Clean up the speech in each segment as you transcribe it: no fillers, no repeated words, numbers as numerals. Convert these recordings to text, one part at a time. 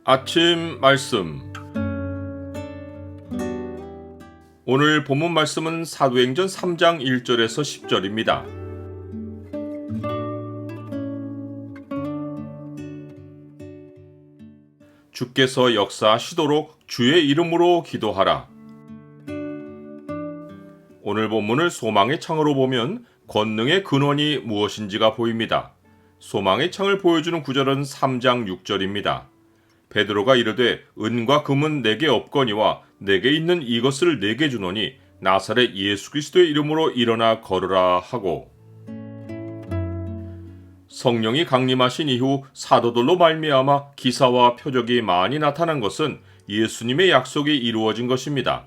아침 말씀. 오늘 본문 말씀은 사도행전 3장 1절에서 10절입니다. 주께서 역사하시도록 주의 이름으로 기도하라. 오늘 본문을 소망의 창으로 보면 권능의 근원이 무엇인지가 보입니다. 소망의 창을 보여주는 구절은 3장 6절입니다. 베드로가 이르되 은과 금은 내게 없거니와 내게 있는 이것을 내게 주노니 나사렛 예수 그리스도의 이름으로 일어나 걸으라 하고, 성령이 강림하신 이후 사도들로 말미암아 기사와 표적이 많이 나타난 것은 예수님의 약속이 이루어진 것입니다.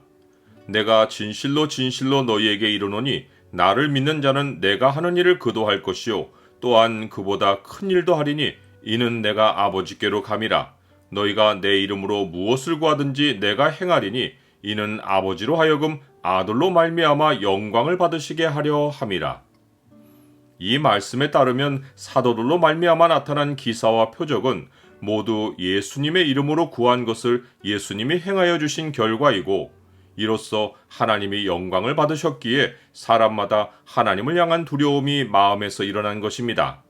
내가 진실로 진실로 너희에게 이르노니 나를 믿는 자는 내가 하는 일을 그도 할 것이요 또한 그보다 큰 일도 하리니 이는 내가 아버지께로 감이라. 너희가 내 이름으로 무엇을 구하든지 내가 행하리니 이는 아버지로 하여금 아들로 말미암아 영광을 받으시게 하려 함이라. 이 말씀에 따르면 사도들로 말미암아 나타난 기사와 표적은 모두 예수님의 이름으로 구한 것을 예수님이 행하여 주신 결과이고, 이로써 하나님이 영광을 받으셨기에 사람마다 하나님을 향한 두려움이 마음에서 일어난 것입니다.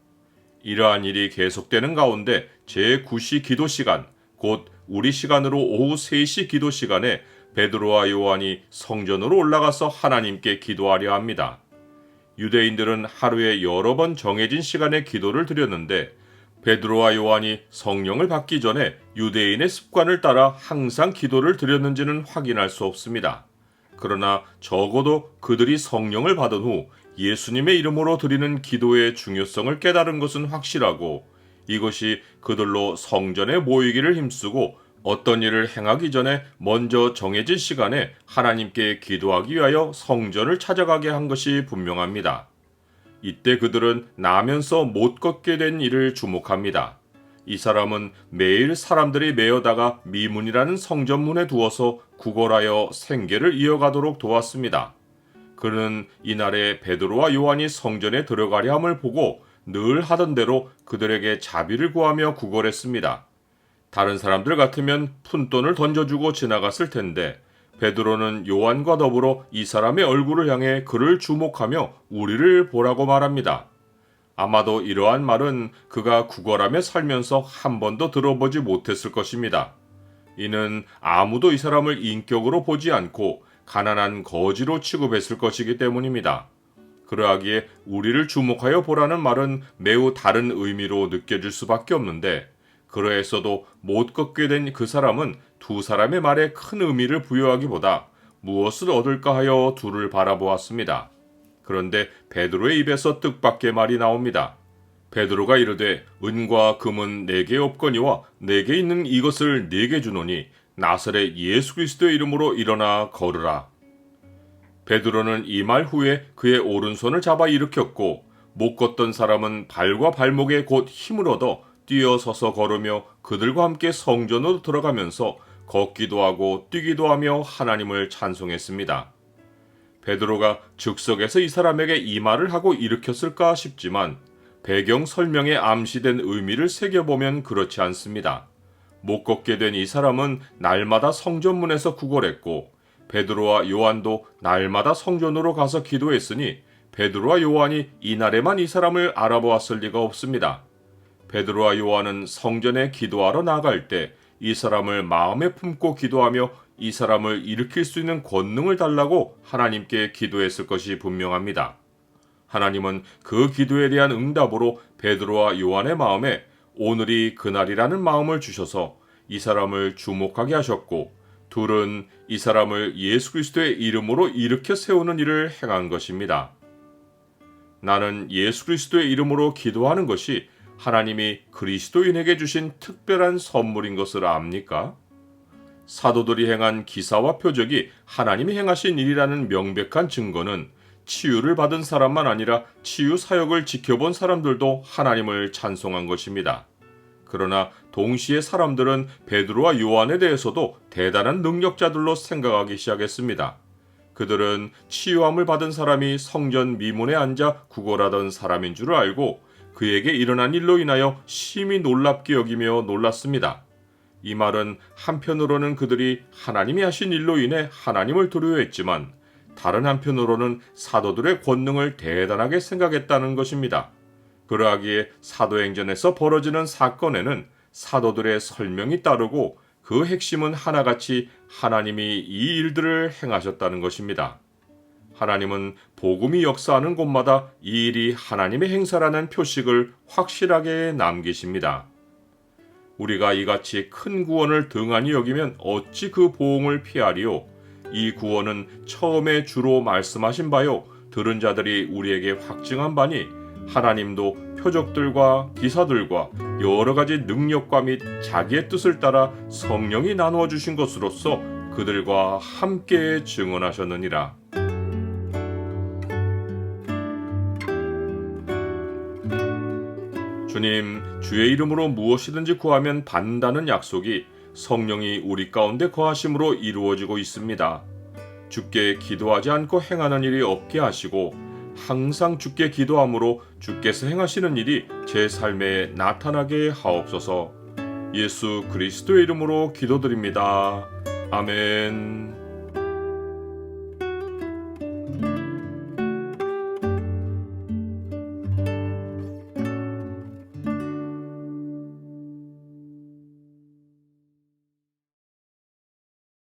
이러한 일이 계속되는 가운데 제9시 기도 시간, 곧 우리 시간으로 오후 3시 기도 시간에 베드로와 요한이 성전으로 올라가서 하나님께 기도하려 합니다. 유대인들은 하루에 여러 번 정해진 시간에 기도를 드렸는데 베드로와 요한이 성령을 받기 전에 유대인의 습관을 따라 항상 기도를 드렸는지는 확인할 수 없습니다. 그러나 적어도 그들이 성령을 받은 후 예수님의 이름으로 드리는 기도의 중요성을 깨달은 것은 확실하고, 이것이 그들로 성전에 모이기를 힘쓰고 어떤 일을 행하기 전에 먼저 정해진 시간에 하나님께 기도하기 위하여 성전을 찾아가게 한 것이 분명합니다. 이때 그들은 나면서 못 걷게 된 일을 주목합니다. 이 사람은 매일 사람들이 메어다가 미문이라는 성전문에 두어서 구걸하여 생계를 이어가도록 도왔습니다. 그는 이날에 베드로와 요한이 성전에 들어가려 함을 보고 늘 하던 대로 그들에게 자비를 구하며 구걸했습니다. 다른 사람들 같으면 푼돈을 던져주고 지나갔을 텐데 베드로는 요한과 더불어 이 사람의 얼굴을 향해 그를 주목하며 우리를 보라고 말합니다. 아마도 이러한 말은 그가 구걸하며 살면서 한 번도 들어보지 못했을 것입니다. 이는 아무도 이 사람을 인격으로 보지 않고 가난한 거지로 취급했을 것이기 때문입니다. 그러하기에 우리를 주목하여 보라는 말은 매우 다른 의미로 느껴질 수밖에 없는데, 그러했어도 못 걷게 된 그 사람은 두 사람의 말에 큰 의미를 부여하기보다 무엇을 얻을까 하여 둘을 바라보았습니다. 그런데 베드로의 입에서 뜻밖의 말이 나옵니다. 베드로가 이르되 은과 금은 내게 없거니와 내게 있는 이것을 네게 주노니 나사렛 예수 그리스도의 이름으로 일어나 걸으라. 베드로는 이 말 후에 그의 오른손을 잡아 일으켰고, 못 걷던 사람은 발과 발목에 곧 힘을 얻어 뛰어서서 걸으며 그들과 함께 성전으로 들어가면서 걷기도 하고 뛰기도 하며 하나님을 찬송했습니다. 베드로가 즉석에서 이 사람에게 이 말을 하고 일으켰을까 싶지만 배경 설명에 암시된 의미를 새겨보면 그렇지 않습니다. 못 걷게 된 이 사람은 날마다 성전문에서 구걸했고 베드로와 요한도 날마다 성전으로 가서 기도했으니 베드로와 요한이 이날에만 이 사람을 알아보았을 리가 없습니다. 베드로와 요한은 성전에 기도하러 나갈 때 이 사람을 마음에 품고 기도하며 이 사람을 일으킬 수 있는 권능을 달라고 하나님께 기도했을 것이 분명합니다. 하나님은 그 기도에 대한 응답으로 베드로와 요한의 마음에 오늘이 그날이라는 마음을 주셔서 이 사람을 주목하게 하셨고, 둘은 이 사람을 예수 그리스도의 이름으로 일으켜 세우는 일을 행한 것입니다. 나는 예수 그리스도의 이름으로 기도하는 것이 하나님이 그리스도인에게 주신 특별한 선물인 것을 압니까? 사도들이 행한 기사와 표적이 하나님이 행하신 일이라는 명백한 증거는 치유를 받은 사람만 아니라 치유 사역을 지켜본 사람들도 하나님을 찬송한 것입니다. 그러나 동시에 사람들은 베드로와 요한에 대해서도 대단한 능력자들로 생각하기 시작했습니다. 그들은 치유함을 받은 사람이 성전 미문에 앉아 구걸하던 사람인 줄 알고 그에게 일어난 일로 인하여 심히 놀랍게 여기며 놀랐습니다. 이 말은 한편으로는 그들이 하나님이 하신 일로 인해 하나님을 두려워했지만 다른 한편으로는 사도들의 권능을 대단하게 생각했다는 것입니다. 그러하기에 사도행전에서 벌어지는 사건에는 사도들의 설명이 따르고 그 핵심은 하나같이 하나님이 이 일들을 행하셨다는 것입니다. 하나님은 복음이 역사하는 곳마다 이 일이 하나님의 행사라는 표식을 확실하게 남기십니다. 우리가 이같이 큰 구원을 등한히 여기면 어찌 그 보응을 피하리요? 이 구원은 처음에 주로 말씀하신 바요 들은 자들이 우리에게 확증한 바니 하나님도 표적들과 기사들과 여러 가지 능력과 및 자기의 뜻을 따라 성령이 나누어 주신 것으로서 그들과 함께 증언하셨느니라. 주님, 주의 이름으로 무엇이든지 구하면 받는다는 약속이 성령이 우리 가운데 거하심으로 이루어지고 있습니다. 주께 기도하지 않고 행하는 일이 없게 하시고 항상 주께 기도함으로 주께서 행하시는 일이 제 삶에 나타나게 하옵소서. 예수 그리스도의 이름으로 기도드립니다. 아멘.